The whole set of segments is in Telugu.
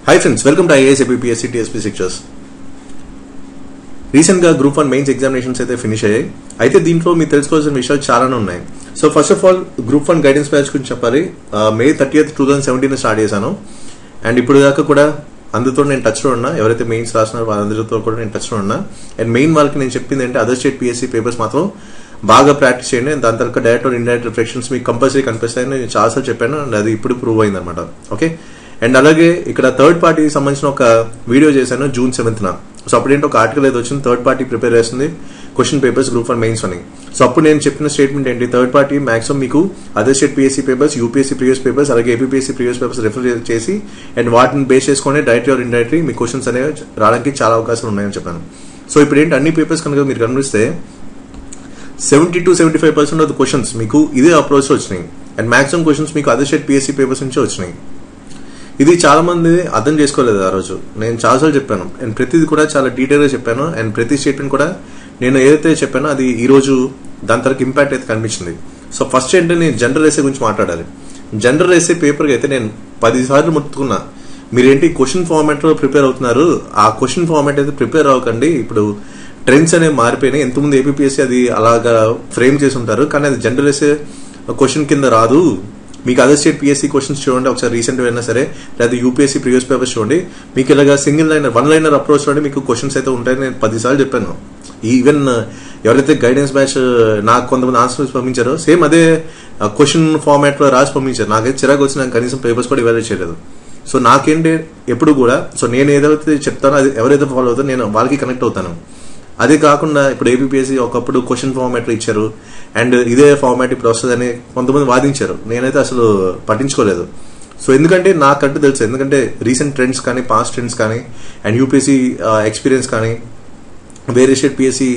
Hi friends, welcome to IAS APPSC TSP Lectures. Recent గా గ్రూప్ 1 మెయిన్స్ ఎగ్జామినేషన్స్ అయితే ఫినిష్ అయ్యాయి. అయితే దీంట్లో మీకు తెలుసుకోవాల్సిన విషయాలు చాలానే ఉన్నాయి. So first of all group 1 guidance batch గురించి చెప్పాలి. May 30th, 2017 స్టార్ట్ చేశాను. అండ్ ఇప్పుడు దాకా కూడా అందరితో నేను టచ్ లో ఉన్నా. ఎవరైతే మెయిన్స్ రాస్తున్నారో వాళ్ళందరితో కూడా నేను టచ్ లో ఉన్నా. అండ్ మెయిన్ వాళ్ళకి నేను చెప్పింది అంటే అదర్ స్టేట్ పిఎస్సీ పేపర్స్ మాత్రం బాగా ప్రాక్టీస్ చేయండి. దాని తర్వాత డైరెక్ట్ ఆర్ ఇండైరెక్ట్ రిఫ్లెక్షన్స్ మీకు కంపల్సరీ కనిపిస్తాయని నేను చాలాసార్లు చెప్పాను. అండ్ అది ఇప్పుడు ప్రూవ్ అయింది అనమాట. ఓకే, అండ్ అలాగే ఇక్కడ థర్డ్ పార్టీకి సంబంధించిన ఒక వీడియో చేశాను June 7th. సో అప్పుడేంటి ఒక ఆర్టికల్ అయితే వచ్చింది, థర్డ్ పార్టీ ప్రిపేర్ చేస్తుంది క్వశ్చన్ పేపర్స్ గ్రూప్ 1 మెయిన్స్ అని. సో అప్పుడు నేను చెప్పిన స్టేట్మెంట్ ఏంటి, థర్డ్ పార్టీ మాక్సిమం మీకు other state PSC papers, UPSC previous papers, అలాగే ఏపీఎస్సీ ప్రీవియస్ పేపర్స్ రిఫర్ చేసి అండ్ వాటిని బేస్ చేసుకుని direct or indirectly me questions అనేవి రావడానికి చాలా అవకాశాలు ఉన్నాయని చెప్పాను. సో ఇప్పుడు ఏంటి అన్ని పేపర్స్ కనుక మీరు గమనిస్తే 70 to 75% ఆఫ్ ద క్వశ్చన్స్ మీకు ఇదే అప్రోచ్ వచ్చినాయి. అండ్ మాక్సిమం క్వశ్చన్స్ మీకు అదర్ స్టేట్ పిఎస్సీ పేపర్స్ నుంచి వచ్చినాయి. ఇది చాలా మంది అర్థం చేసుకోలేదు ఆ రోజు. నేను చాలాసార్లు చెప్పాను అండ్ ప్రతిది కూడా చాలా డీటెయిల్ గా చెప్పాను. అండ్ ప్రతి స్టేట్మెంట్ కూడా నేను ఏదైతే చెప్పానో అది ఈ రోజు దాని తర్వాత ఇంపాక్ట్ అయితే కనిపించింది. సో ఫస్ట్ ఏంటంటే నేను జనరల్ ఎస్సే గురించి మాట్లాడాలి. జనరల్ ఎస్సే పేపర్కి అయితే నేను 10 సార్లు ముట్టుకున్నా. మీరేంటి క్వశ్చన్ ఫార్మాట్ లో ప్రిపేర్ అవుతున్నారు, ఆ క్వశ్చన్ ఫార్మాట్ అయితే ప్రిపేర్ అవ్వకండి. ఇప్పుడు ట్రెండ్స్ అనేవి మారిపోయినాయి. ఎంతమంది ఏపీఎస్సీ అది అలాగా ఫ్రేమ్ చేసి ఉంటారు, కానీ అది జనరల్ ఎస్సే క్వశ్చన్ కింద రాదు. మీకు అదర్ స్టేట్ పిఎస్సీ క్వశ్చన్స్ చూడండి ఒకసారి, రీసెంట్ అయినా సరే, లేదా యూపీఎస్సీ ప్రీవియస్ పేపర్స్ చూడండి. మీకు ఇలాగా single liner, one liner approach లోనే మీకు క్వశ్చన్స్ అయితే ఉంటాయని నేను 10 సార్లు చెప్పాను. ఈవెన్ ఎవరైతే గైడెన్స్ బ్యాచ్ నాకు కొంతమంది ఆన్సర్స్ పంపించారో సేమ్ అదే క్వశ్చన్ ఫార్మాట్ లో రాసి పంపించారు. నాకైతే చిరాకు వచ్చి నాకు కనీసం పేపర్స్ కూడా ఇవాల్యుయేట్ చేయలేదు. సో నాకేంటి ఎప్పుడు కూడా సో నేను ఏదైతే చెప్తానో అది ఎవరైతే ఫాలో అవుతారో నేను వాళ్ళకి కనెక్ట్ అవుతాను. అదే కాకుండా ఇప్పుడు ఏపీఎస్సీ ఒకప్పుడు క్వశ్చన్ ఫార్మాట్ లో ఇచ్చారు అండ్ ఇదే ఫార్మాట్ ఇప్పుడు వస్తుందని కొంతమంది వాదించారు. నేనైతే అసలు పట్టించుకోలేదు. సో ఎందుకంటే నాకంటూ తెలుసు, ఎందుకంటే రీసెంట్ ట్రెండ్స్ కానీ, పాస్ట్ ట్రెండ్స్ కానీ, అండ్ యూపీఎస్సీ ఎక్స్పీరియన్స్ కానీ, వేరే స్టేట్ పిఎస్సీ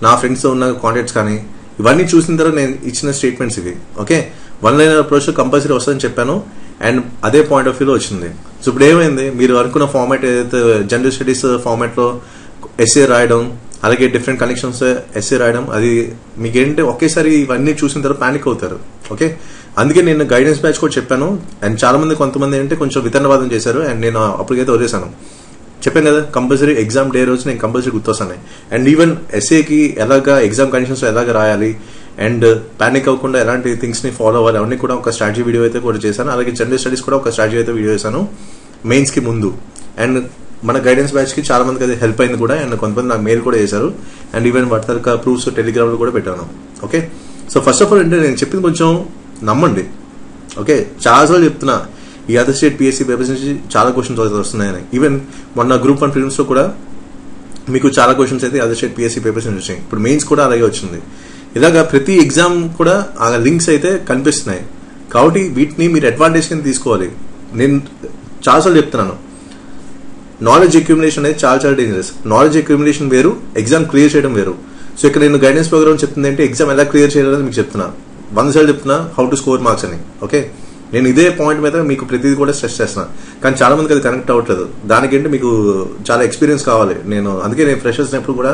నా ఫ్రెండ్స్తో ఉన్న కాంటాక్ట్స్ కానీ, ఇవన్నీ చూసిన తర్వాత నేను ఇచ్చిన స్టేట్మెంట్స్ ఇవి. Okay, one liner approach compulsory వస్తుందని చెప్పాను అండ్ అదే పాయింట్ ఆఫ్ వ్యూలో వచ్చింది. సో ఇప్పుడు ఏమైంది, మీరు అనుకున్న ఫార్మాట్ ఏదైతే జనరల్ స్టడీస్ ఫార్మాట్ లో ఎస్ఏ రాయడం, అలాగే డిఫరెంట్ కనెక్షన్స్ ఎస్ఏ రాయడం, అది మీకేంటే ఒకేసారి ఇవన్నీ చూసిన తర్వాత ప్యానిక్ అవుతారు. ఓకే, అందుకే నేను గైడెన్స్ బ్యాచ్ కూడా చెప్పాను. అండ్ చాలా మంది కొంతమంది ఏంటంటే కొంచెం వితన్నవాదం చేశారు అండ్ నేను అప్పటికైతే వదిలేశాను. చెప్పాను కదా, కంపల్సరీ ఎగ్జామ్ డే రోజు నేను కంపల్సరీ గుర్తొస్తాను. అండ్ ఈవెన్ ఎస్ఏకి ఎలాగా ఎగ్జామ్ కండిషన్స్ ఎలాగ రాయాలి అండ్ ప్యానిక్ అవ్వకుండా ఎలాంటి థింగ్స్ ని ఫాలో అవ్వాలి అవన్నీ కూడా ఒక స్ట్రాటజీ వీడియో అయితే కూడా చేశాను. అలాగే జనరల్ స్టడీస్ కూడా ఒక స్ట్రాటజీ అయితే వీడియో చేశాను మెయిన్స్ కి ముందు. అండ్ మన గైడెన్స్ బ్యాచ్ కి చాలా మందికి అది హెల్ప్ అయింది కూడా. అండ్ కొంతమంది నాకు మెయిల్ కూడా చేశారు అండ్ ఈవెన్ వాటి తర్వాత ప్రూఫ్స్ టెలిగ్రామ్ లో కూడా పెట్టాను. Okay, so first of all అంటే నేను చెప్పింది కొంచెం నమ్మండి. ఓకే, చాలాసార్లు చెప్తున్నా ఈ అదర్ స్టేట్ పిఎస్సీ పేపర్స్ నుంచి చాలా క్వశ్చన్స్ వస్తున్నాయని. ఈవెన్ మొన్న గ్రూప్ 1 ఫిలిమ్స్ లో కూడా మీకు చాలా క్వశ్చన్స్ అయితే అదర్ స్టేట్ పిఎస్సీ పేపర్స్ నుంచి వచ్చాయి. ఇప్పుడు మెయిన్స్ కూడా అలాగే వచ్చింది. ఇలాగా ప్రతి ఎగ్జామ్ కూడా ఆ లింక్స్ అయితే కనిపిస్తున్నాయి. కాబట్టి వీటిని మీరు అడ్వాంటేజ్ కింద తీసుకోవాలి. నేను చాలాసార్లు చెప్తున్నాను, నాలెడ్జ్ అక్యుములేషన్ అనేది చాలా చాలా డేంజరస్. నాలెడ్జ్ అక్యుములేషన్ వేరు, ఎగ్జామ్ క్లియర్ చేయడం వేరు. సో ఇక్కడ నేను గైడెన్స్ ప్రోగ్రామ్ చెప్తుంది అంటే ఎగ్జామ్ ఎలా క్లియర్ చేయాలని మీకు చెప్తున్నా. 100 సార్లు చెప్తున్నా హౌ టు స్కోర్ మార్క్స్ అని. ఓకే, నేను ఇదే పాయింట్ మీద మీకు ప్రతిదీ కూడా స్ట్రెస్ చేస్తున్నా, కానీ చాలా మందికి అది కనెక్ట్ అవ్వట్లేదు. దానికంటే మీకు చాలా ఎక్స్పీరియన్స్ కావాలి. అందుకే నేను ఫ్రెషర్స్ ఎప్పుడు కూడా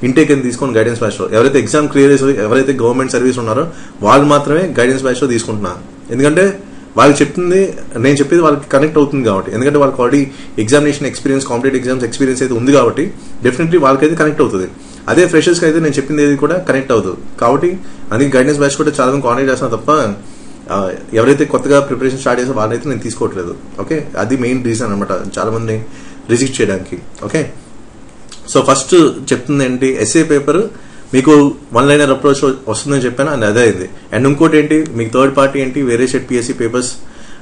ఇంటేక్ అని తీసుకొని గైడెన్స్ బ్యాచ్ లో ఎవరైతే ఎగ్జామ్ క్లియర్ చేసి ఎవరైతే గవర్నమెంట్ సర్వీస్ ఉన్నారో వాళ్ళు మాత్రమే గైడెన్స్ బ్యాచ్ లో తీసుకుంటున్నా. ఎందుకంటే వాళ్ళు చెప్తుంది నేను చెప్పేది వాళ్ళకి కనెక్ట్ అవుతుంది కాబట్టి. ఎందుకంటే వాళ్ళకి already examination experience, competitive exams experience అయితే ఉంది కాబట్టి డెఫినెట్లీ వాళ్ళకైతే కనెక్ట్ అవుతుంది. అదే ఫ్రెషర్స్ కి అయితే నేను చెప్పింది ఏది కూడా కనెక్ట్ అవుతుంది. కాబట్టి అందుకే గైడెన్స్ బ్యాచ్ కూడా చాలా మంది కాంటాక్ట్ చేస్తున్నా తప్ప ఎవరైతే కొత్తగా ప్రిపరేషన్ స్టార్ట్ చేసో వాళ్ళైతే నేను తీసుకోవట్లేదు. ఓకే, అది మెయిన్ రీజన్ అనమాట చాలా మంది రిజెక్ట్ చేయడానికి. ఓకే, సో ఫస్ట్ చెప్తుంది ఏంటి, ఎస్ఏ పేపర్ మీకు వన్ లైనర్ అప్రోచ్ వస్తుందని చెప్పాను అండ్ అదే అయింది. అండ్ ఇంకోటి ఏంటి, మీకు థర్డ్ పార్టీ ఏంటి వేరే స్టేట్ పిఎస్సీ పేపర్స్,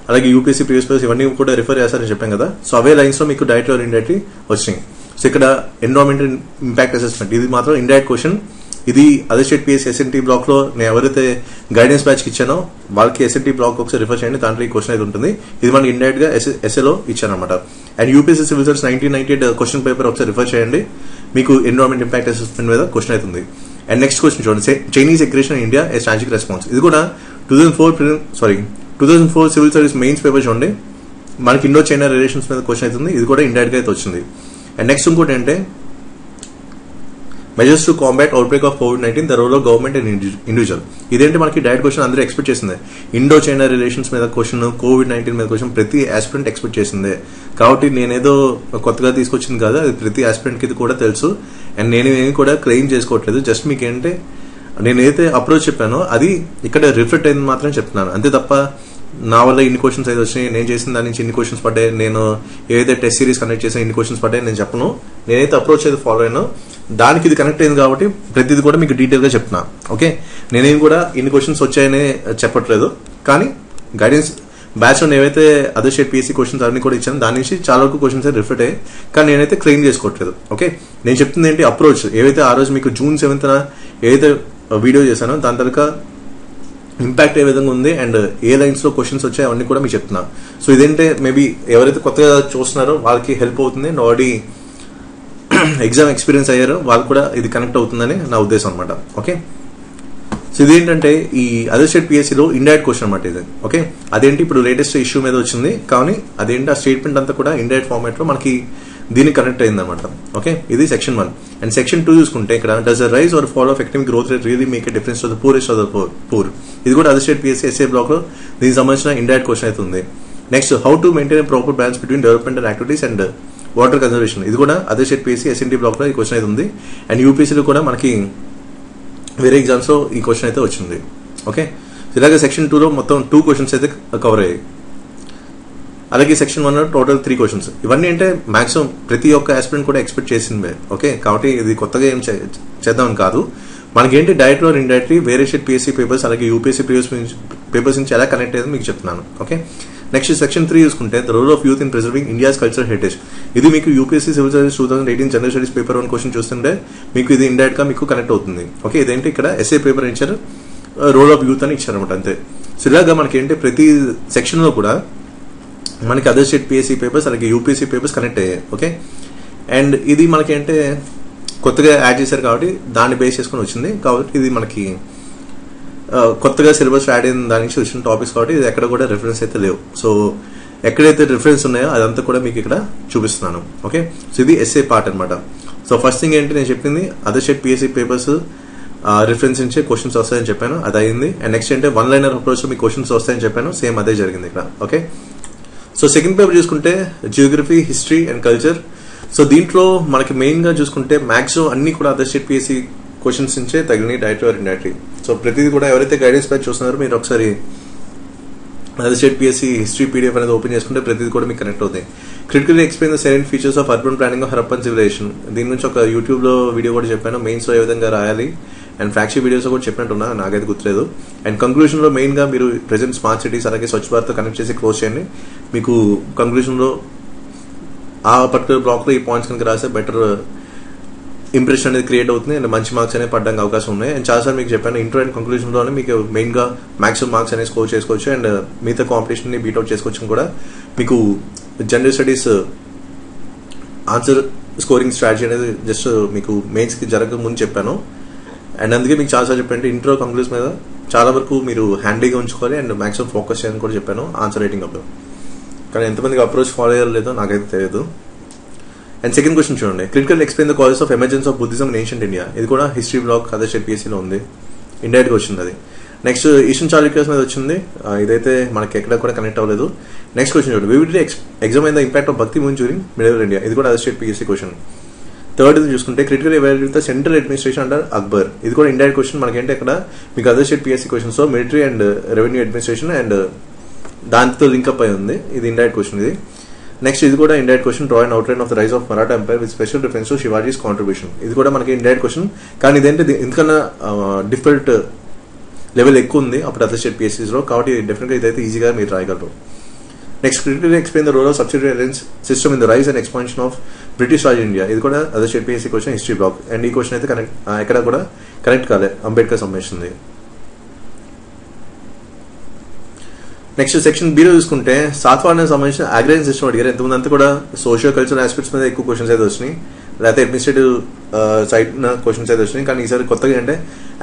అలాగే యూపీఎస్సీ ప్రీవియస్ పేపర్స్ ఇవన్నీ కూడా రిఫర్ చేస్తారని చెప్పాను కదా. సో అవే లైన్స్ లో మీకు డైరెక్ట్ ఆర్ ఇండైరెక్ట్లీ వచ్చినాయి. సో ఇక్కడ ఎన్విరాన్మెంటల్ ఇంపాక్ట్ అసెస్మెంట్, ఇది మాత్రం ఇండైరెక్ట్ క్వశ్చన్. ఇది other state PSC SNT block లో నేను ఎవరైతే గైడెన్స్ బ్యాచ్ కి ఇచ్చానో వాళ్ళకి ఎస్ఎన్టీ బ్లాక్ ఒకసారి రిఫర్ చేయండి, దాంట్లో ఈ క్వశ్చన్ అయితే ఉంటుంది. ఇది మనకి ఇండైరెక్ట్ గా ఎస్ఏలో ఇచ్చాను అనమాట. And UPSC civil service 1998 question paper ఒకసారి రిఫర్ చేయండి, మీకు ఎన్విరాన్మెంట్ ఇంపాక్ట్ అసెస్మెంట్ మీద క్వశ్చన్ అవుతుంది. అండ్ నెక్స్ట్ క్వశ్చన్ చూడండి, Chinese aggression in India A strategic response. ఇది కూడా 2004 సివిల్ సర్వీస్ మెయిన్స్ పేపర్ చూడండి, మనకి ఇండో చైనా రిలేషన్స్ మీద క్వశ్చన్ అవుతుంది. ఇది కూడా ఇండైరెక్ట్ గా అయితే వచ్చింది. అండ్ నెక్స్ట్ ఇంకోటి అంటే measures to combat outbreak of COVID-19 the role of government and individual. ఇదేంటి మనకి డైరెక్ట్ క్వశ్చన్ అందరూ ఎక్స్పెక్ట్ చేసిందే. ఇండో చైనా రిలేషన్స్ మీద క్వశ్చన్, COVID-19 మీద క్వశ్చన్ ప్రతి ఆస్పిరెంట్ ఎక్స్పెక్ట్ చేసిందే. కాబట్టి నేనేదో కొత్తగా తీసుకొచ్చింది కాదు, అది ప్రతి ఆస్పిరెంట్ కి ఇది కూడా తెలుసు. అండ్ నేను ఏమి కూడా క్లెయిమ్ చేసుకోవట్లేదు. జస్ట్ మీకు ఏంటంటే నేనైతే అప్రోచ్ చెప్పానో అది ఇక్కడ రిఫ్లెక్ట్ అయింది మాత్రం చెప్తున్నాను. అంతే తప్ప నా వల్ల ఇన్ని క్వశ్చన్స్ అయితే వచ్చినాయి, నేను చేసిన దాని నుంచి ఇన్ని క్వశ్చన్స్ పడ్డాయి, నేను ఏదైతే టెస్ట్ సిరీస్ కనెక్ట్ చేసిన ఇన్ని క్వశ్చన్స్ పడ్డాయి నేను చెప్పను. నేనైతే అప్రోచ్ అయితే ఫాలో అయినా దానికి ఇది కనెక్ట్ అయింది కాబట్టి ప్రతిది కూడా మీకు డీటెయిల్ గా చెప్తున్నా. ఓకే, నేనేం కూడా ఇన్ని క్వశ్చన్స్ వచ్చాయని చెప్పట్లేదు. కానీ గైడెన్స్ బ్యాచ్ లో ఏవైతే అదర్ స్టేట్ PSC క్వశ్చన్స్ అన్ని కూడా ఇచ్చాను, దాని నుంచి చాలా వరకు క్వశ్చన్స్ అయితే రిఫ్లెక్ట్ అయ్యాయి. కానీ నేనైతే క్లెయిమ్ చేసుకోవట్లేదు. ఓకే, నేను చెప్తుంది ఏంటి అప్రోచ్. ఏవైతే ఆ రోజు మీకు June 7th ఏదైతే వీడియో చేశానో దాని తర్వాత ఇంపాక్ట్ ఏ విధంగా ఉంది అండ్ ఏ లైన్స్ లో క్వశ్చన్స్ వచ్చాయి అవన్నీ కూడా మీకు చెప్తున్నా. సో ఇదేంటే మేబీ ఎవరైతే కొత్తగా చూస్తున్నారో వాళ్ళకి హెల్ప్ అవుతుంది. ఆల్రెడీ ఎగ్జామ్ ఎక్స్పీరియన్స్ అయ్యారో వాళ్ళు కూడా ఇది కనెక్ట్ అవుతుందని నా ఉద్దేశం అనమాట. ఓకే, సో ఇదేంటంటే ఈ అదర్ స్టేట్ PSCలో ఇండైరెక్ట్ క్వశ్చన్ అనమాట ఇది. ఓకే, అదేంటి ఇప్పుడు లేటెస్ట్ ఇష్యూ మీద వచ్చింది, కానీ అదేంటి ఆ స్టేట్మెంట్ అంతా కూడా ఇండైరెక్ట్ ఫార్మాట్ లో మనకి దీనికి కనెక్ట్ అయింది అనమాట. ఓకే, ఇది సెక్షన్ 1. అండ్ సెక్షన్ 2 చూసుకుంటే ఇక్కడ does the rise or fall of economic growth rate really make a difference to the poorest of the poor. ఇది కూడా other state PSC SA block లో దీనికి సంబంధించిన ఇండైరెక్ట్ క్వశ్చన్ అయితే ఉంది. Next how to maintain proper balance between development activities and water conservation. ఇది కూడా other state PSC SNT block లో ఈ క్వశ్చన్ అయితే ఉంది. అండ్ UPSCలో కూడా మనకి వేరే ఎగ్జామ్స్ లో ఈ క్వశ్చన్ అయితే వచ్చింది. ఓకే, ఇలాగే సెక్షన్ 2లో మొత్తం 2 క్వశ్చన్స్ అయితే కవర్ అయ్యాయి. అలాగే సెక్షన్ 1 టోటల్ 3 క్వశ్చన్స్. ఇవన్నీ అంటే మాక్సిమం ప్రతి ఒక్క ఆస్పిరెంట్ కూడా ఎక్స్పెక్ట్ చేసిందే. ఓకే, కాబట్టి ఇది కొత్తగా ఏం చేద్దామని కాదు. మనకేంటి డైరెక్ట్ ఆర్ ఇండైరెక్ట్లీ వేరే స్టేట్ PSC పేపర్స్ అలాగే UPSC పేపర్స్ నుంచి ఎలా కనెక్ట్ అయ్యేది మీకు చెప్తున్నాను. ఓకే, నెక్స్ట్ సెక్షన్ 3 చూసుకుంటే the role of youth in preserving India's cultural heritage. ఇది మీకు UPSC civil service 2018 general studies paper 1 question చూస్తుంటే మీకు ఇది ఇండైరెక్ట్ గా మీకు కనెక్ట్ అవుతుంది. ఓకే, ఇదేంటి ఇక్కడ SA పేపర్ ఇచ్చారు, రోల్ ఆఫ్ యూత్ అని ఇచ్చారనమాట అంతే. సో ఇలాగా మనకేంటి ప్రతి సెక్షన్ లో కూడా మనకి అదర్ స్టేట్ PSC పేపర్స్ అలాగే UPSC పేపర్స్ కనెక్ట్ అయ్యాయి. ఓకే, అండ్ ఇది మనకేంటే కొత్తగా యాడ్ చేశారు కాబట్టి దాన్ని బేస్ చేసుకుని వచ్చింది. కాబట్టి ఇది మనకి కొత్తగా సిలబస్ యాడ్ అయిన దాని నుంచి వచ్చిన టాపిక్స్ కాబట్టి ఇది ఎక్కడ కూడా రిఫరెన్స్ అయితే లేవు. సో ఎక్కడైతే రిఫరెన్స్ ఉన్నాయో అదంతా కూడా మీకు ఇక్కడ చూపిస్తున్నాను. ఓకే, సో ఇది SA పార్ట్ అనమాట. సో ఫస్ట్ థింగ్ ఏంటి నేను చెప్పింది other state PSC papers reference నుంచి క్వశ్చన్స్ వస్తాయని చెప్పాను, అది అయింది. అండ్ నెక్స్ట్ అంటే 1 లైనర్ అప్రోచ్ మీకు క్వశ్చన్స్ వస్తాయని చెప్పాను, సేమ్ అదే జరిగింది ఇక్కడ. ఓకే, సో సెకండ్ పేపర్ చూసుకుంటే Geography, history and culture. So దీంట్లో మనకి మెయిన్ గా చూసుకుంటే మ్యాక్సిమం అన్ని కూడా అదర్ స్టేట్ PSC క్వశ్చన్స్ నుంచే తగిలినాయి డైరెక్ట్ ఆర్ ఇండైరెక్ట్లీ. సో ప్రతిదీ కూడా ఎవరైతే గైడెన్స్ బ్యాచ్ చూస్తున్నారో మీరు ఒకసారి other state PSC history PDF అనేది ఓపెన్ చేసుకుంటే ప్రతిదీ కూడా మీకు కనెక్ట్ అవుతాయి. Critically explain the seven features of urban planning of Harappan civilisation. దీని నుంచి ఒక యూట్యూబ్ లో వీడియో కూడా చెప్పాను, మెయిన్స్ లో ఏ విధంగా రాయాలి అండ్ ఫ్లాగ్షిప్ వీడియోస్ కూడా చెప్పినట్టున్నా, నాకైతే గుర్తులేదు. అండ్ కంక్లూజన్ లో మెయిన్ గా మీరు ప్రెసెంట్ స్మార్ట్ సిటీస్ అలాగే స్వచ్ఛ భారత్ కనెక్ట్ చేసి క్లోజ్ చేయండి. మీకు కంక్లూజన్ లో ఆ పర్టికులర్ బ్లాక్ లో ఈ పాయింట్స్ కనుక రాస్తే బెటర్ ఇంప్రెషన్ అనేది క్రియేట్ అవుతుంది అండ్ మంచి మార్క్స్ అనేవి పడడానికి అవకాశం ఉన్నాయి. అండ్ చాలాసార్లు మీకు చెప్పాను ఇంట్రో అండ్ కంక్లూజన్ లోనే మీకు మెయిన్ గా మాక్సిమం మార్క్స్ అనేది స్కోర్ చేసుకోవచ్చు అండ్ మిగతా కాంపిటీషన్ ని బీట్అవుట్ చేసుకోవచ్చు కూడా. మీకు general studies answer scoring strategy అనేది జస్ట్ మీకు మెయిన్స్ కి జరగక ముందు చెప్పాను. అండ్ అందుకే మీకు చాలాసార్లు చెప్పండి ఇంట్రో కంక్లూజన్ మీద చాలా వరకు మీరు హ్యాండీగా ఉంచుకోవాలి అండ్ మాక్సిమం ఫోకస్ చేయాలని కూడా చెప్పాను ఆన్సర్ రైటింగ్ అప్పుడు. కానీ ఎంతమందికి అప్రోచ్ ఫాలో అయ్యారో లేదో నాకైతే తెలియదు. అండ్ సెకండ్ క్వశ్చన్ చూడండి, critical explain the causes of emergence of Buddhism in ancient India. ఇది కూడా హిస్టరీ బ్లాక్ అదర్ స్టేట్ PSCలో ఉంది, ఇండైరెక్ట్ గా వచ్చింది అది. నెక్స్ట్ ఈస్టర్న్ చాళుక్యస్ మీద వచ్చింది, ఇదైతే మనకి ఎక్కడ కూడా కనెక్ట్ అవ్వలేదు. నెక్స్ట్ క్వశ్చన్ చూడండి, vividly examine the impact of Bhakti movie during medieval India. ఇది కూడా other state PSC question. Third ఇది చూసుకుంటే critical evaluate the central administration under Akbar. ఇది కూడా ఇండైరెక్ట్ క్వశ్చన్. మనకేంటే ఇక్కడ మీకు అదర్ స్టేట్ PSC క్వశ్చన్స్ లో military and revenue administration and దాంతో లింక్అప్ అయి ఉంది, ఇది ఇండైరెక్ట్ క్వశ్చన్ ఇది. నెక్స్ట్ ఇది కూడా indirect question, draw and outline of the rise of Maratha empire with special reference to Shivaji's contribution. ఇది కూడా మనకి ఇండైరెక్ట్ క్వశ్చన్, కానీ ఇదేంటే ఇంతకన్నా డిఫరెంట్ లెవెల్ ఎక్కువ ఉంది అప్పుడు అదర్ స్టేట్ PSCs లో, కాబట్టి డెఫినెట్గా ఇదైతే ఈజీగా మీరు రాయగలరు. Next critically explain the role of subsidiary alliance system in the rise and expansion of British Raj India. ఇది కూడా other state PSC question, history block. And ఈ క్వశ్చన్ అయితే ఎక్కడ కూడా కనెక్ట్ కాలే, అంబేద్కర్ సంబంధించింది. నెక్స్ట్ సెక్షన్ B లో చూసుకుంటే సాత్వానికి సంబంధించిన అగ్రైన్ సిస్టమ్ అడిగారు. ఎంతమంది అంతా కూడా సోషియో కల్చరల్ ఆస్పెక్ట్స్ మీద ఎక్కువ క్వశ్చన్స్ అయితే వచ్చినాయి, లేకపోతే అడ్మినిస్ట్రేటివ్ సైడ్ క్వశ్చన్స్ అయితే వచ్చినాయి. కానీ ఈసారి కొత్తగా అంటే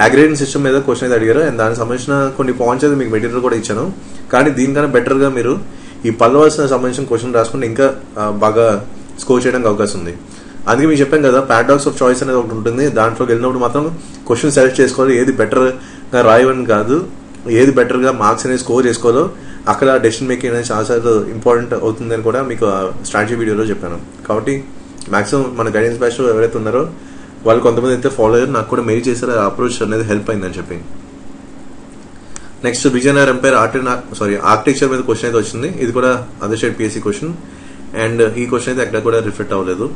అగ్రైన్ సిస్టమ్ మీద క్వశ్చన్ అయితే అడిగారు అండ్ దానికి సంబంధించిన కొన్ని పాయింట్స్ అయితే మీకు మెటీరియల్ కూడా ఇచ్చాను. కానీ దీనికన్నా బెటర్ గా మీరు ఈ పల్లవాస్ సంబంధించిన క్వశ్చన్ రాసుకుంటే ఇంకా బాగా స్కోర్ చేయడానికి అవకాశం ఉంది. అందుకే మీకు చెప్పాను కదా, పారాడాక్స్ ఆఫ్ చాయిస్ అనేది ఒకటి ఉంటుంది. దాంట్లోకి వెళ్ళినప్పుడు మాత్రం క్వశ్చన్ సెలెక్ట్ చేసుకోవాలి, ఏది బెటర్గా రాయవని కాదు, ఏది బెటర్గా మార్క్స్ అనేది స్కోర్ చేసుకోవాలో అక్కడ డెసిషన్ మేకింగ్ అనేది చాలా ఇంపార్టెంట్ అవుతుందని కూడా మీకు స్ట్రాటజీ వీడియోలో చెప్పాను. కాబట్టి మాక్సిమం మన గైడెన్స్ బ్యాచ్ ఎవరైతే ఉన్నారో వాళ్ళు కొంతమంది అయితే ఫాలో అయ్యారు, నాకు కూడా మెయిల్ చేశారు, అప్రోచ్ అనేది హెల్ప్ అయిందని చెప్పి. నెక్స్ట్ విజయనగర్ ఎంపైర్ ఆర్కిటెక్చర్ మీద క్వశ్చన్ అయితే వచ్చింది. ఇది కూడా other state PSC question, and ఈ క్వశ్చన్ అయితే ఎక్కడ కూడా రిఫ్లెక్ట్ అవ్వలేదు.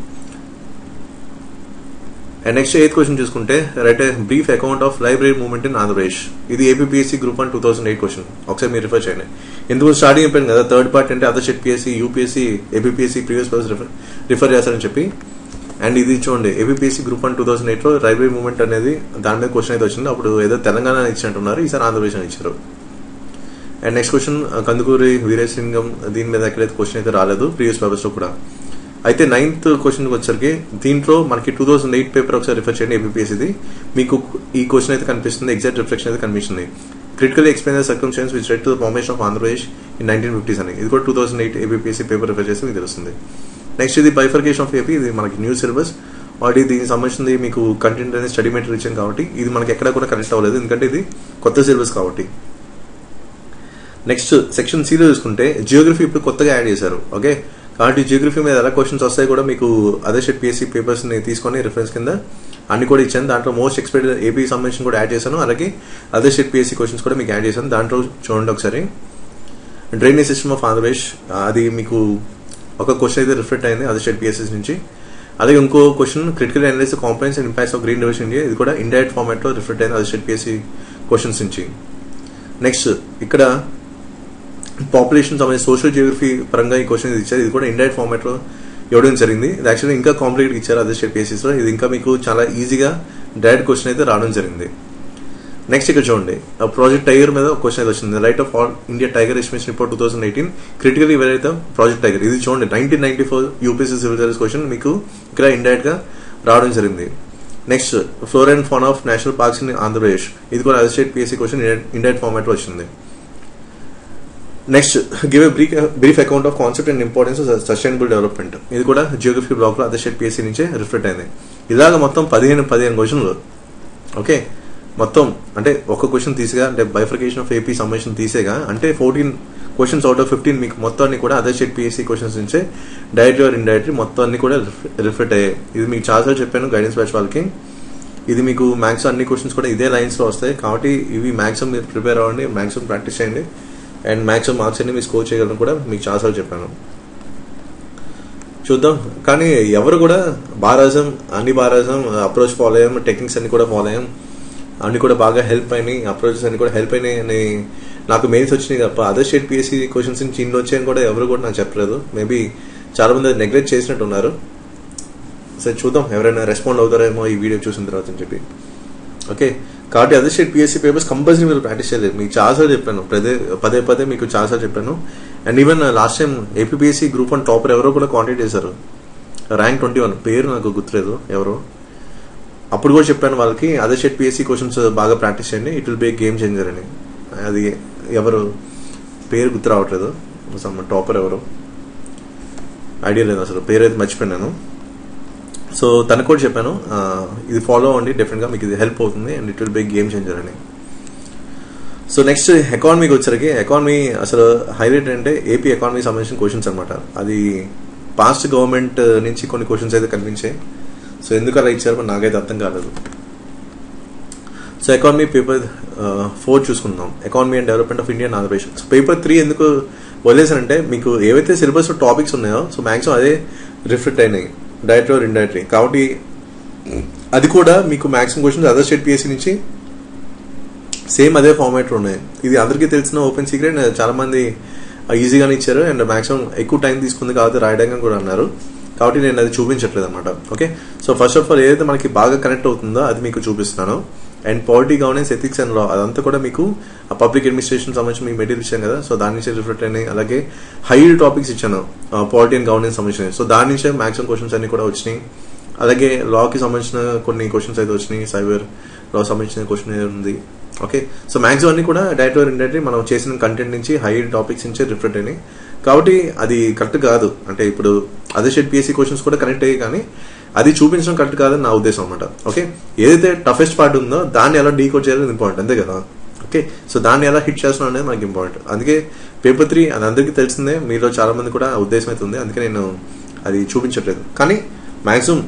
అండ్ నెక్స్ట్ 8th క్వశ్చన్ చూసుకుంటే, right a brief account of library movement in Andhra Pradesh. ఇది ఏపీపీఎస్సీ గ్రూప్ 1 2008 క్వశ్చన్. ఒకసారి మీరు రిఫర్ చేయండి. ఎందుకు స్టార్టింగ్ చెప్పాను కదా, థర్డ్ పార్ట్ అంటే other state PSC, UPSC, APPSC previous papers refer చేస్తారని చెప్పి. అండ్ ఇది చూడండి, ఏపీపీఎస్సీ గ్రూప్ 1 2008లో లైబ్రరీ మూవ్మెంట్ అనేది దాని మీద క్వశ్చన్ అయితే వచ్చింది. అప్పుడు ఏదో తెలంగాణ ఇచ్చినట్టున్నారు, ఈసారి ఆంధ్రప్రదేశ్ అని ఇచ్చారు. And next question Kandukuri Veeresalingam, దీని మీద ఎక్కడైతే క్వశ్చన్ అయితే రాలేదు ప్రీవియస్ పేపర్స్ లో కూడా. అయితే 9th క్వశ్చన్ వచ్చరికి దీంట్లో మనకి 2008 పేపర్ ఒకసారి రిఫర్ చేయండి ఏపీపీఎస్సీది. మీకు ఈ క్వశ్చన్ అయితే కనిపిస్తుంది, ఎగ్జాక్ట్ రిఫ్లెక్షన్ అయితే కనిపిస్తుంది. Critically explain the circumstances which led to the formation of Andhra Pradesh in 1950s అని. ఇది కూడా 2008 ఏపీపీఎస్సీ పేపర్ రిఫర్ చేస్తే మీకు తెలుస్తుంది. నెక్స్ట్ ఇది బైఫర్కేషన్ ఆఫ్ ఏపీ, ఇది మనకి న్యూ సిలబస్ ఆల్రెడీ. దీనికి సంబంధించింది మీకు కంటెంట్ అనేది స్టడీ మెటీరియల్ ఇచ్చాం కాబట్టి ఇది మనకి ఎక్కడ కూడా కనెక్ట్ అవ్వలేదు, ఎందుకంటే ఇది కొత్త సిలబస్ కాబట్టి. నెక్స్ట్ సెక్షన్ సిలో చూసుకుంటే జియోగ్రఫీ ఇప్పుడు కొత్తగా యాడ్ చేశారు. ఓకే, కాబట్టి జియోగ్రఫీ మీద ఎలా క్వశ్చన్స్ వస్తాయి కూడా మీకు అదర్ స్టేట్ పిఎస్సీ పేపర్స్ ని తీసుకొని రిఫరెన్స్ కింద అన్ని కూడా ఇచ్చాను. దాంట్లో మోస్ట్ ఎక్స్పెక్టెడ్ ఏపీ సంబంధించి కూడా యాడ్ చేశాను, అలాగే అదర్ స్టేట్ పిఎస్సీ క్వశ్చన్స్ కూడా మీకు యాడ్ చేశాను. దాంట్లో చూడండి ఒకసారి, డ్రైనేజ్ సిస్టమ్ ఆఫ్ ఆంధ్రప్రదేశ్, అది మీకు ఒక క్వశ్చన్ అయితే రిఫ్లెక్ట్ అయింది అదర్ స్టేట్ పిఎస్సీ నుంచి. అలాగే ఇంకో question critical analyse complex and impacts of green division India, ఇది కూడా ఇండైరెక్ట్ ఫార్మాట్ లో రిఫ్లెక్ట్ అయింది అదర్ స్టేట్ పిఎస్సీ క్వశ్చన్స్ నుంచి. నెక్స్ట్ ఇక్కడ పాపులేషన్ సంబంధించి సోషల్ జియోగ్రఫీ పరంగా ఈ క్వశ్చన్ ఇచ్చారు, ఇది కూడా ఇండైరెక్ట్ ఫార్మాట్ లో ఇవ్వడం జరిగింది. ఇది యాక్చువల్లీ ఇంకా కాంప్లికేట్ ఇచ్చారు అదర్ స్టేట్ పిఎస్సీస్ లో, ఇది ఇంకా మీకు చాలా ఈజీగా డైరెక్ట్ క్వశ్చన్ అయితే రావడం జరిగింది. నెక్స్ట్ ఇక్కడ చూడండి, ప్రాజెక్ట్ టైగర్ మీద క్వశ్చన్ అయితే వచ్చింది. Right of all India tiger estimation report 2018 critically ఎవరైతే ప్రాజెక్ట్ టైగర్, ఇది చూడండి 1994 యూపీఎస్సీ సివిల్ సర్వీస్ క్వశ్చన్ మీకు ఇక్కడ ఇండైరెక్ట్ గా రావడం జరిగింది. Next flora and fauna of national parks in Andhra Pradesh, ఇది కూడా other state PSC question indirect format లో వచ్చింది. Next give a brief account of concept and importance of sustainable development, ఇది కూడా జియోగ్రఫీ బ్లాక్ లో అదర్ స్టేట్ పిఎస్సీ నుంచే రిఫ్లెక్ట్ అయింది. ఇలాగ మొత్తం 15 క్వశ్చన్లు. ఓకే, మొత్తం అంటే ఒక క్వశ్చన్ తీసేగా, అంటే బైఫర్కేషన్ ఆఫ్ ఏపీ సంబంధించిన తీసేగా, అంటే 14 క్వశ్చన్స్ అవుట్ ఆఫ్ 15 మీకు మొత్తం అన్ని కూడా అదర్ స్టేట్ పిఎస్సీ క్వశ్చన్స్ నుంచే డైరెక్ట్ ఆర్ ఇండైరెక్ట్ మొత్తం అన్ని కూడా రిఫ్లెక్ట్ అయ్యాయి. ఇది మీకు చాలాసార్లు చెప్పాను గైడెన్స్ బ్యాచ్ వాళ్ళకి, ఇది మీకు మ్యాక్సిమం అన్ని క్వశ్చన్స్ కూడా ఇదే లైన్స్ లో వస్తాయి. కాబట్టి ఇవి మ్యాక్సిమం మీరు ప్రిపేర్ అవ్వండి, మ్యాక్సిమం ప్రాక్టీస్ చేయండి, అండ్ మ్యాక్సిమం మార్క్స్ అన్ని మీరు స్కోర్ చేయగలను కూడా మీకు చాలాసార్లు చెప్పాను. చూద్దాం, కానీ ఎవరు కూడా బారాజం అప్రోచ్ ఫాలో అయ్యాం, టెక్నిక్స్ అన్ని కూడా ఫాలో అయ్యాం, అన్ని కూడా బాగా హెల్ప్ అయినాయి, అప్రోచెస్ అన్ని కూడా హెల్ప్ అయినాయి అని నాకు మెయిల్స్ వచ్చినాయి తప్ప అదర్ స్టేట్ పిఎస్సీ క్వశ్చన్స్ నుంచి ఇన్ని వచ్చాయని కూడా ఎవరు కూడా నాకు చెప్పలేదు. మేబీ చాలా మంది నెగ్లెక్ట్ చేసినట్టు ఉన్నారు. సరే చూద్దాం ఎవరైనా రెస్పాండ్ అవుతారేమో ఈ వీడియో చూసిన తర్వాత అని చెప్పి. ఓకే, కాబట్టి other state PSC papers compulsory మీరు ప్రాక్టీస్ చేయలేదు, మీకు చాలాసార్లు చెప్పాను, పదే మీకు చాలాసార్లు చెప్పాను. And even last time APPSC group 1 topper ఎవరో కూడా కాంటాక్ట్ చేశారు, ర్యాంక్ 21, పేరు నాకు గుర్తులేదు ఎవరో. అప్పుడు కూడా చెప్పాను వాళ్ళకి అదర్ స్టేట్ పిఎస్సీ క్వశ్చన్స్ బాగా ప్రాక్టీస్ చేయండి, it will be game changer అని. అది ఎవరు పేరు గుర్తు రావట్లేదు, టాపర్ ఎవరు ఐడియా లేదు, అసలు పేరు అయితే మర్చిపోయినాను. సో తనకు కూడా చెప్పాను ఇది ఫాలో అవ్వండి, డెఫినెట్ గా మీకు ఇది హెల్ప్ అవుతుంది and it will be game changer అని. సో నెక్స్ట్ ఎకానమీకి వచ్చరికి, ఎకానమీ అసలు హైలైట్ అంటే ఏపీ ఎకానమీకి సంబంధించిన క్వశ్చన్స్ అనమాట. అది పాస్ట్ గవర్నమెంట్ నుంచి కొన్ని క్వశ్చన్స్ అయితే కనిపించాయి. సో ఎందుకు అలా ఇచ్చారో నాకైతే అర్థం కాలేదు. సో ఎకానమీ పేపర్ 4 చూసుకుందాం, economy and development of India and Andhra Pradesh. So paper 3 ఎందుకు వదిలేసానంటే మీకు ఏవైతే సిలబస్ టాపిక్స్ ఉన్నాయో సో మ్యాక్సిమం అదే రిఫ్లెక్ట్ అయినాయి డైరెక్ట్ ఆర్ ఇండైరెక్ట్లీ. కాబట్టి అది కూడా మీకు maximum questions other state PSC నుంచి సేమ్ అదే ఫార్మాట్ ఉన్నాయి. ఇది అందరికీ తెలిసిన ఓపెన్ సీక్రెట్, చాలా మంది ఈజీగానే ఇచ్చారు అండ్ మ్యాక్సిమం ఎక్కువ టైం తీసుకుంది కాబట్టి రాయడానికి కూడా అన్నారు. కాబట్టి నేను అది చూపించట్లేదు అనమాట. Okay, so first of all ఏదైతే మనకి బాగా కనెక్ట్ అవుతుందో అది మీకు చూపిస్తున్నాను. And polity, governance, ethics and law అదంతా కూడా మీకు పబ్లిక్ అడ్మినిస్ట్రేషన్ సంబంధించి మీకు మెటీరియల్ ఇచ్చాను కదా, సో దాని నుంచి రిఫ్లెక్ట్ అయినాయి. అలాగే హైయర్ టాపిక్స్ ఇచ్చాను పాలిటీ అండ్ గవర్నెన్స్ సంబంధించినవి, సో దాని నుంచే మ్యాక్సిమం క్వశ్చన్స్ అన్ని కూడా వచ్చినాయి. అలాగే లాకి సంబంధించిన కొన్ని క్వశ్చన్స్ అయితే వచ్చినాయి, సైబర్ లా సంబంధించిన క్వశ్చన్ ఉంది. ఓకే, సో మ్యాక్సిమం అన్ని కూడా డైరెక్ట్ ఆర్ ఇండైరెక్ట్లీ మనం చేసిన కంటెంట్ నుంచి హైయర్ టాపిక్స్ నుంచి రిఫ్లెక్ట్ అయినాయి. కాబట్టి అది కరెక్ట్ కాదు. అంటే ఇప్పుడు అదర్ స్టేట్ పిఎస్సి క్వశ్చన్స్ కూడా కనెక్ట్ అయ్యాయి, కానీ అది చూపించడం కరెక్ట్ కాదని నా ఉద్దేశం అనమాట. ఓకే, ఏదైతే టఫెస్ట్ పార్ట్ ఉందో దాన్ని ఎలా డీకోడ్ చేయాలని ఇంపార్టెంట్, అంతే కదా. ఓకే, సో దాన్ని ఎలా హిట్ చేస్తున్నాం అనేది మనకి ఇంపార్టెంట్. అందుకే పేపర్ 3 అది అందరికీ తెలిసిందే, మీలో చాలా మంది కూడా ఉద్దేశం అయితే ఉంది, అందుకే నేను అది చూపించట్లేదు. కానీ maximum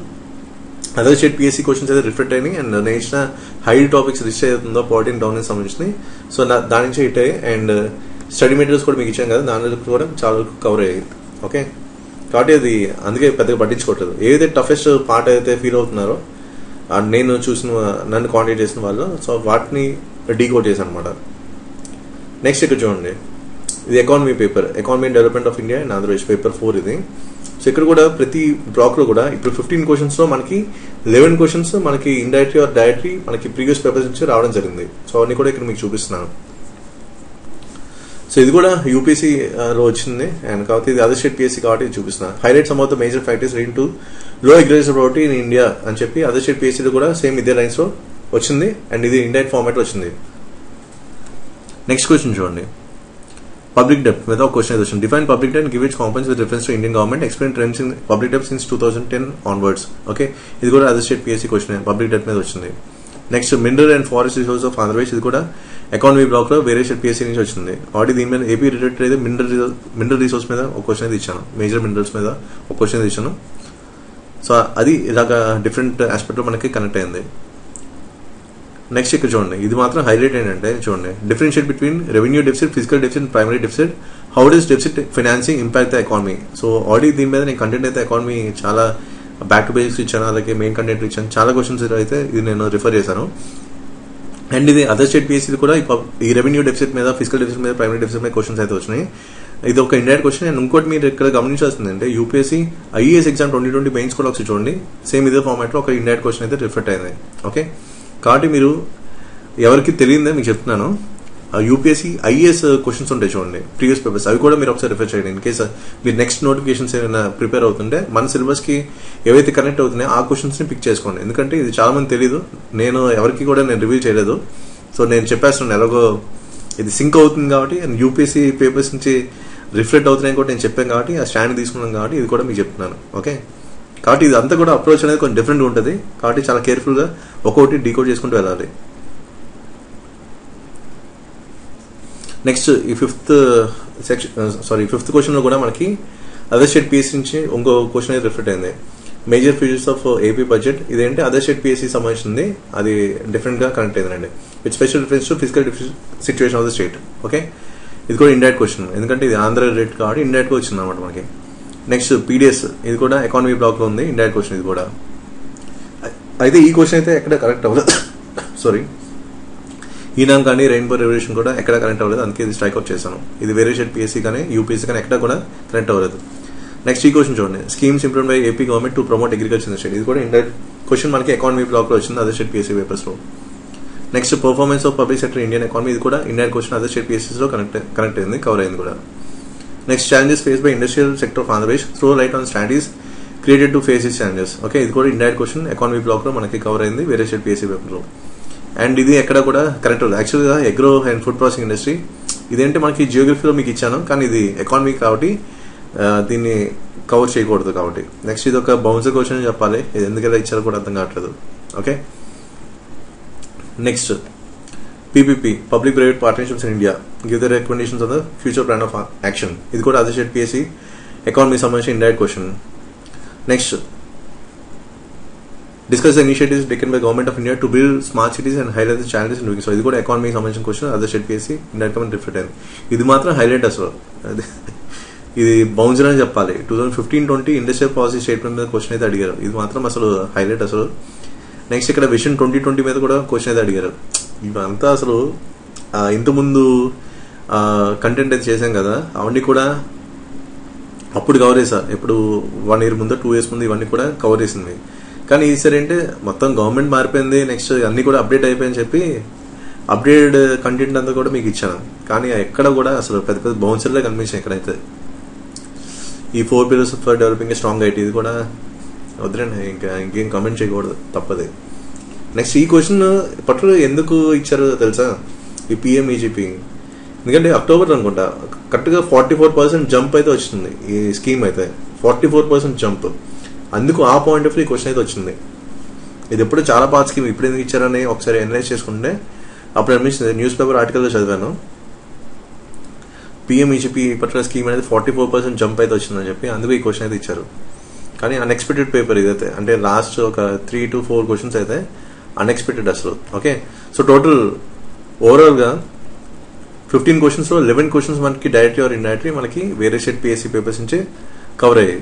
other state PSC questions అయితే రిఫ్లెక్ట్ అయినాయి. అండ్ నేను ఇచ్చిన హై టాపిక్స్ లిస్ట్ అవుతుందో పాలిటీ అండ్ డౌన్ సంబంధించి, సో దాని నుంచి హిట్ అయ్యాయి. అండ్ స్టడీ మెటీరియల్స్ కూడా మీకు ఇచ్చాం కదా, దానిలో కూడా చాలా వరకు కవర్ అయ్యాయి. ఓకే, కాబట్టి అది అందుకే పెద్దగా పట్టించుకోవట్లేదు. ఏదైతే టఫెస్ట్ పార్ట్ అయితే ఫీల్ అవుతున్నారో నేను చూసిన, నన్ను కాంటాక్ట్ చేసిన వాళ్ళు, సో వాటిని డీకోడ్ చేశాను అనమాట. నెక్స్ట్ ఇక్కడ చూడండి, ఇది economy paper, economy and development of India and Andhra Pradesh paper 4 ఇది. సో ఇక్కడ కూడా ప్రతి బ్లాక్ లో కూడా ఇప్పుడు 15 క్వశ్చన్స్ లో మనకి 11 క్వశ్చన్స్ మనకి ఇండైరెక్ట్లీ ఆర్ డైరెక్ట్లీ మనకి ప్రీవియస్ పేపర్స్ నుంచి రావడం జరిగింది. సో అవన్నీ కూడా ఇక్కడ మీకు చూపిస్తున్నాను. సో ఇది కూడా యూపీఎస్సీ లో వచ్చింది, అండ్ కాబట్టి ఇది అదర్ స్టేట్ పిఎస్సీ కాబట్టి చూపిస్తున్నాను. Highlight some of the major factors leading to లో అగ్రికల్చర్ ప్రాపర్టీ ఇన్ ఇండియా అని చెప్పి అదర్ స్టేట్ పిఎస్సీలో కూడా సేమ్ ఇదే లైన్స్ లో వచ్చింది, అండ్ ఇది ఇండైరెక్ట్ ఫార్మాట్ వచ్చింది. నెక్స్ట్ క్వశ్చన్ చూడండి, పబ్లిక్ డెప్ట్ మీద ఒక క్వశ్చన్ వచ్చింది. Define public డెప్ట్, give it's components with reference to Indian government, explain trends in public డెప్ట్ since 2010 onwards. Okay, ఇది కూడా other state PSC question, public డెప్ట్ మీద వచ్చింది. Next mineral and forest resource of Andhra Pradesh, ఇది కూడా ఎకానమీ బ్లాక్ లో వేరే స్టేట్ పిఎస్సీ నుంచి వచ్చింది. ఆల్రెడీ దీని మీద ఏపీ రిలేటెడ్ అయితే మినరల్ రిసోర్స్ మీద ఒక క్వశ్చన్ అయితే ఇచ్చాను, మేజర్ మినరల్స్ మీద ఒక క్వశ్చన్ అయితే ఇచ్చాను. సో అది ఇలాగ డిఫరెంట్ ఆస్పెక్ట్ లో మనకి కనెక్ట్ అయింది. నెక్స్ట్ ఇక్కడ చూడండి, ఇది మాత్రం హైలైట్ ఏంటంటే చూడండి, differentiate between revenue deficit, physical deficit, primary deficit, how does deficit financing impact the economy. So already దీని మీద నేను కంటెంట్ అయితే ఎకానమీ చాలా బ్యాక్ టు బేసిక్స్ ఇచ్చాను, అలాగే మెయిన్ కంటెంట్ ఇచ్చాను, చాలా క్వశ్చన్స్ అయితే ఇది నేను రిఫర్ చేశాను. అండ్ ఇది అదర్ స్టేట్ పిఎస్సీ కూడా ఈ రెవెన్యూ డెఫిసిట్ మీద, ఫిజికల్ డెఫిసిట్ మీద, ప్రైమరీ డెఫిసిట్ మీద క్వశ్చన్స్ అయితే వచ్చినాయి. ఇది ఒక ఇండైరెక్ట్ క్వశ్చన్. అండ్ ఇంకోటి మీరు ఇక్కడ గమనించాల్సింది అంటే యూపీఎస్సీ ఐఏఎస్ ఎగ్జామ్ 2020 మెయిన్స్ కూడా ఒకసారి చూడండి, సేమ్ ఇదే ఫార్మాట్ లో ఒక ఇండైరెక్ట్ క్వశ్చన్ అయితే రిఫ్లెక్ట్ అయింది. ఓకే, కాబట్టి మీరు ఎవరికి తెలియదే మీకు చెప్తున్నాను, యూపీఎస్సీ ఐఏఎస్ క్వశ్చన్స్ ఉంటాయి చూడండి ప్రీవియస్ పేపర్స్, అవి కూడా మీరు ఒకసారి రిఫర్ చేయండి. ఇన్ కేసు మీరు నెక్స్ట్ నోటిఫికేషన్స్ ఏమైనా ప్రిపేర్ అవుతుంటే మన సిలబస్ కి ఏవైతే కనెక్ట్ అవుతున్నాయో ఆ క్వశ్చన్స్ ని పిక్ చేసుకోండి. ఎందుకంటే ఇది చాలా మంది తెలియదు, నేను ఎవరికి కూడా నేను రివ్యూ చేయలేదు. సో నేను చెప్పేస్తున్నాను ఎలాగో ఇది సింక్ అవుతుంది కాబట్టి, అండ్ యూపీఎస్సీ పేపర్స్ నుంచి రిఫ్లెక్ట్ అవుతున్నాయి కూడా నేను చెప్పాను కాబట్టి, ఆ స్టాండ్ తీసుకున్నాను కాబట్టి ఇది కూడా మీకు చెప్తున్నాను. ఓకే, కాబట్టి ఇది అంతా కూడా అప్రోచ్ అనేది కొంచెం డిఫరెంట్ ఉంటుంది, కాబట్టి చాలా కేర్ఫుల్ గా ఒక్కొక్కటి డీకోడ్ చేసుకుంటూ వెళ్ళాలి. నెక్స్ట్ ఈ ఫిఫ్త్ క్వశ్చన్ లో కూడా మనకి అదర్ స్టేట్ పిఎస్సీ నుంచి ఇంకో క్వశ్చన్ అయితే రిఫ్లెక్ట్ అయింది. Major features of AP budget, ఇదేంటి అదర్ స్టేట్ పిఎస్సీ సంబంధించింది, అది డిఫరెంట్ గా కనెక్ట్ అయిందండి. With special reference to physical situation of the state. Okay, ఇది కూడా ఇండైరెక్ట్ క్వశ్చన్, ఎందుకంటే ఇది ఆంధ్ర రేట్ కాబట్టి ఇండైరెక్ట్ గా వచ్చింది అనమాట మనకి. నెక్స్ట్ పీడిఎస్, ఇది కూడా ఎకానమీ బ్లాక్ లో ఉంది, ఇండైరెక్ట్ క్వశ్చన్ ఇది కూడా. అయితే ఈ క్వశ్చన్ అయితే ఎక్కడ కరెక్ట్ అవ్వలేదు, సారీ, ఈనాం కానీ రెయిన్బో రెవల్యూషన్ కూడా ఎక్కడ కనెక్ట్ అవ్వలేదు, అందుకే ఇది స్ట్రైక్ అవుట్ చేశాను. ఇది వేరే స్టేట్ పిఎస్సీ కానీ యూపీఎస్సీ కానీ ఎక్కడ కూడా కనెక్ట్ అవ్వలేదు. నెక్స్ట్ ఈ క్వశ్చన్ చూడండి, schemes implement by AP government to promote agriculture in state, ఇది కూడా ఇండైరెక్ట్ క్వశ్చన్ మనకి ఎకానమీ బ్లాక్ లో వచ్చింది అదర్ స్టేట్ పిఎస్సీ పేపర్స్ లో. Next performance of public sector Indian economy, ఇది కూడా indirect question other state PSC లో కనెక్ట్ అయింది, కవర్ అయింది కూడా. Next challenges face by industrial sector of Andhra Pradesh, throw light on strategies created to face this challenges. Okay, ఇది కూడా ఇండైరెక్ట్ క్వశ్చన్ ఎకానమీ బ్లాక్ లో మనకి కవర్ అయింది వేరే స్టేట్ పిఎస్సీ పేపర్ లో. అండ్ ఇది ఎక్కడ కూడా కరెక్ట్ అవ్వదు. యాక్చువల్గా agro and food processing industry ఇదేంటి మనకి జియోగ్రఫీలో మీకు ఇచ్చాను, కానీ ఇది ఎకానమీ కాబట్టి దీన్ని కవర్ చేయకూడదు కాబట్టి. నెక్స్ట్ ఇది ఒక బౌన్సర్ క్వశ్చన్ చెప్పాలి, ఇది ఎందుకంటే ఇచ్చారో కూడా అర్థం కావట్లేదు. Okay, next PPP, public private partnerships in India, give the recommendations of the future plan of action, ఇది కూడా అదర్ స్టేట్ పిఎస్సీ ఎకానమీ సంబంధించిన indirect question. Next discuss the initiatives taken by government of India to build smart cities and highlight the challenges in doing so, ఇది కూడా ఎకానమీ సంబంధించిన question other state PSC indirect reflect అయింది. ఇది మాత్రం హైలైట్ అసలు, ఇది బౌన్సర్ అని చెప్పాలి. 2015-20 ఇండస్ట్రియల్ పాలసీ స్టేట్మెంట్ మీద క్వశ్చన్ అయితే అడిగారు, ఇది మాత్రం అసలు హైలైట్ అసలు. నెక్స్ట్ ఇక్కడ విజన్ 2020 మీద కూడా క్వశ్చన్ అయితే అడిగారు. ఇవంతా అసలు ఇంతకుముందు కంటెంట్ అయితే చేశాం కదా, అవన్నీ కూడా అప్పుడు కవర్ చేశా, ఇప్పుడు 1 year ముందు 2 years ముందు ఇవన్నీ కూడా కవర్ చేసింది. కానీ ఈసారి అంటే మొత్తం గవర్నమెంట్ మారిపోయింది, నెక్స్ట్ అన్ని కూడా అప్డేట్ అయిపోయిందని చెప్పి అప్డేటెడ్ కంటెంట్ అంతా కూడా మీకు ఇచ్చాను, కానీ ఎక్కడ కూడా అసలు పెద్ద పెద్ద బౌన్సర్లే కనిపించాయి ఎక్కడైతే. ఈ 4 pillars for developing a strong IT, ఇది కూడా వద్దురండి, ఇంకేం కామెంట్ చేయకూడదు, తప్పది. నెక్స్ట్ ఈ క్వశ్చన్ పర్టికులర్ ఎందుకు ఇచ్చారో తెలుసా, ఈ పిఎంఈజీపీ ఎందుకంటే అక్టోబర్ అనుకుంటా కరెక్ట్గా 44% జంప్ అయితే వచ్చింది ఈ స్కీమ్ అయితే. 44% జంప్. అందుకు ఆ పాయింట్ ఆఫ్ వ్యూ క్వశ్చన్ అయితే వచ్చింది. ఇది ఎప్పుడు చాలా పాత స్కీమ్, ఇప్పుడు ఎందుకు ఇచ్చారని ఒకసారి అనలైజ్ చేసుకుంటే అప్పుడు అనిపిస్తుంది. న్యూస్ పేపర్ ఆర్టికల్లో చదివాను, పిఎంఈజీపీ పర్టికులర్ స్కీమ్ అనేది 44% జంప్ అయితే వచ్చిందని చెప్పి, అందుకు ఈ క్వశ్చన్ అయితే ఇచ్చారు. కానీ అన్ఎక్స్పెక్టెడ్ పేపర్ ఇదైతే, అంటే లాస్ట్ ఒక 3 to 4 క్వశ్చన్స్ అయితే అన్ఎక్స్పెక్టెడ్ అసలు. ఓకే, సో టోటల్ ఓవరాల్గా 15 క్వశ్చన్స్లో 11 క్వశ్చన్స్ మనకి డైరెక్ట్లీ ఆర్ ఇండైరెక్ట్లీ మనకి వేరే స్టేట్ పిఎస్సి పేపర్స్ నుంచి కవర్ అయ్యాయి.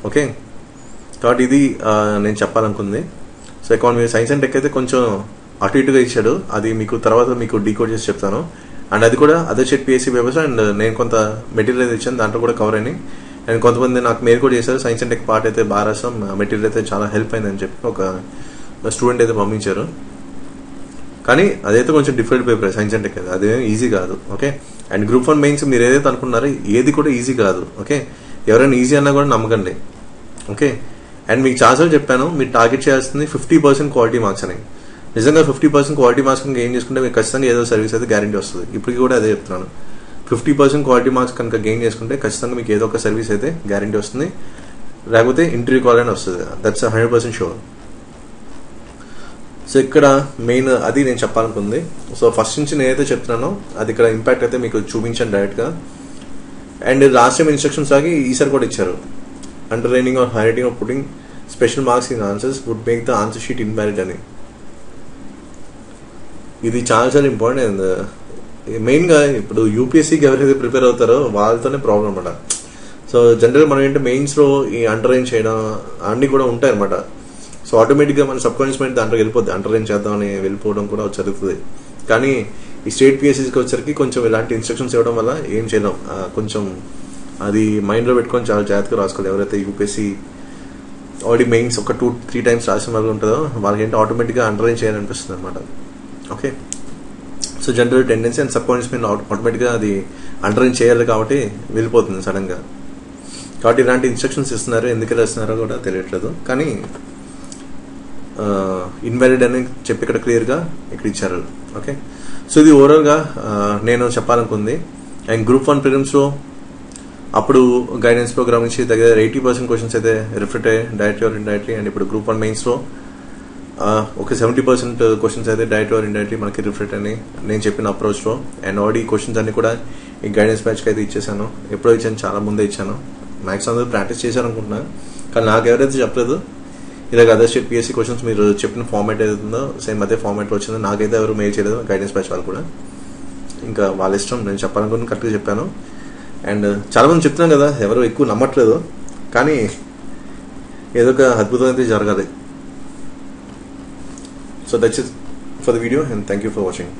ఓకే, కాబట్టి ఇది నేను చెప్పాలనుకుంది. So economy, science and tech అయితే కొంచెం అటు ఇటుగా ఇచ్చాడు, అది మీకు తర్వాత మీకు డీకోడ్ చేసి చెప్తాను. అండ్ అది కూడా other state PSC papers, and నేను కొంత మెటీరియల్ అయితే ఇచ్చాను, దాంట్లో కూడా కవర్ అయినాయి. అండ్ కొంతమంది నాకు మెయిల్ కూడా చేశారు, సైన్స్ అండ్ టెక్ పార్ట్ అయితే బాగా రాసాం, మెటీరియల్ అయితే చాలా హెల్ప్ అయిందని చెప్పి ఒక స్టూడెంట్ అయితే పంపించారు. కానీ అదైతే కొంచెం different paper science and tech అయితే, అదేం ఈజీ కాదు. ఓకే, అండ్ గ్రూప్ 1 మెయిన్స్ మీరు ఏదైతే అనుకున్నారో ఏది కూడా ఈజీ కాదు. ఓకే, ఎవరైనా ఈజీ అన్నా కూడా నమ్మకండి. ఓకే, అండ్ మీకు చాలాసార్లు చెప్పాను, మీరు టార్గెట్ చేయాల్సింది 50% క్వాలిటీ మార్క్స్ అని. నిజంగా 50% క్వాలిటీ మార్క్స్ గెయిన్ చేసుకుంటే మీకు ఖచ్చితంగా ఏదో సర్వీస్ అయితే గ్యారంటీ వస్తుంది. ఇప్పటికీ కూడా అదే చెప్తున్నాను, 50% క్వాలిటీ మార్క్స్ కనుక గెయిన్ చేసుకుంటే ఖచ్చితంగా మీకు ఏదో ఒక సర్వీస్ అయితే గ్యారంటీ వస్తుంది, లేకపోతే ఇంటర్వ్యూ కాల్ అని వస్తుంది. That's 100% sure. సో ఇక్కడ మెయిన్ అది నేను చెప్పాలనుకుంది. సో ఫస్ట్ నుంచి నేనైతే చెప్తున్నానో అది ఇక్కడ ఇంపాక్ట్ అయితే మీకు చూపించాను డైరెక్ట్గా. అండ్ లాస్ట్ టైం ఇన్స్ట్రక్షన్స్ ఆగి ఈసారి కూడా ఇచ్చారు, underlining or highlighting or putting special marks in answers would make the answer sheet invalid అని. ఇది చాలా చాలా ఇంపార్టెంట్. మెయిన్గా ఇప్పుడు యూపీఎస్సీకి ఎవరైతే ప్రిపేర్ అవుతారో వాళ్ళతోనే ప్రాబ్లం అనమాట. సో జనరల్ మనం ఏంటంటే మెయిన్స్లో ఈ అండర్ రైన్ చేయడం అన్నీ కూడా ఉంటాయి అనమాట. సో ఆటోమేటిక్గా మన సబ్ కాన్షియస్ మైండ్ దాంట్లో వెళ్ళిపోద్ది, అండర్ రైన్ చేద్దామని వెళ్ళిపోవడం కూడా జరుగుతుంది. కానీ ఈ స్టేట్ పిఎస్సీకి వచ్చరికి కొంచెం ఇలాంటి ఇన్స్ట్రక్షన్స్ ఇవ్వడం వల్ల ఏం చేయలేం, కొంచెం అది మైండ్లో పెట్టుకొని చాలా జాగ్రత్తగా రాసుకోవాలి. ఎవరైతే యూపీఎస్సీ ఆల్రెడీ మెయిన్స్ ఒక 2-3 టైమ్స్ రాసిన వాళ్ళు ఉంటుందో వాళ్ళకి ఏంటో ఆటోమేటిక్గా అండర్ రైన్ చేయాలనిపిస్తుంది అనమాట. Okay, so general tendency and sub conscious mind ఆటోమేటిక్గా అది అండర్ రైన్ చేయాలి కాబట్టి వెళ్ళిపోతుంది సడన్గా. కాబట్టి ఇలాంటి ఇన్స్ట్రక్షన్స్ ఇస్తున్నారు, ఎందుకు ఇలా ఇస్తున్నారో కూడా తెలియట్లేదు. కానీ ఇన్వాలిడ్ అని చెప్పి ఇక్కడ క్లియర్గా ఇక్కడ ఇచ్చారు. ఓకే, సో ఇది ఓవరాల్గా నేను చెప్పాలనుకుంది. అండ్ గ్రూప్ 1 ప్రిలిమ్స్లో అప్పుడు గైడెన్స్ ప్రోగ్రామ్ నుంచి దగ్గర 80% క్వశ్చన్స్ అయితే రిఫ్లెక్ట్ అయ్యాయి డైరెక్ట్లీ ఆర్ ఇండైరెక్ట్లీ. అండ్ ఇప్పుడు గ్రూప్ 1 మెయిన్స్లో ఒక 70% క్వశ్చన్స్ అయితే డైరెక్ట్లీ ఆర్ ఇండైరెక్ట్లీ మనకి రిఫ్లెక్ట్ అని నేను చెప్పిన అప్రోచ్లో. అండ్ ఆల్రెడీ క్వశ్చన్స్ అన్ని కూడా ఈ గైడెన్స్ బ్యాచ్కి అయితే ఇచ్చేసాను. ఎప్పుడో ఇచ్చాను, చాలా ముందే ఇచ్చాను. మ్యాథ్స్ అందరూ ప్రాక్టీస్ చేశారనుకుంటున్నాను, కానీ నాకు ఎవరైతే చెప్పలేదు ఇలాగ అదర్ స్టేట్ పిఎస్సీ క్వశ్చన్స్ మీరు చెప్పిన ఫార్మాట్ ఏదైతుందో సేమ్ అదే ఫార్మాట్లో వచ్చిందో నాకైతే ఎవరు మెయిల్ చేయలేదు, గైడెన్స్ బ్యాచ్ వాళ్ళు కూడా. ఇంకా వాళ్ళ ఇష్టం, నేను చెప్పాలనుకుని కరెక్ట్గా చెప్పాను. అండ్ చాలామంది చెప్తున్నాను కదా, ఎవరు ఎక్కువ నమ్మట్లేదు, కానీ ఏదో ఒక అద్భుతం అయితే జరగాలి. So that's it for the video and thank you for watching.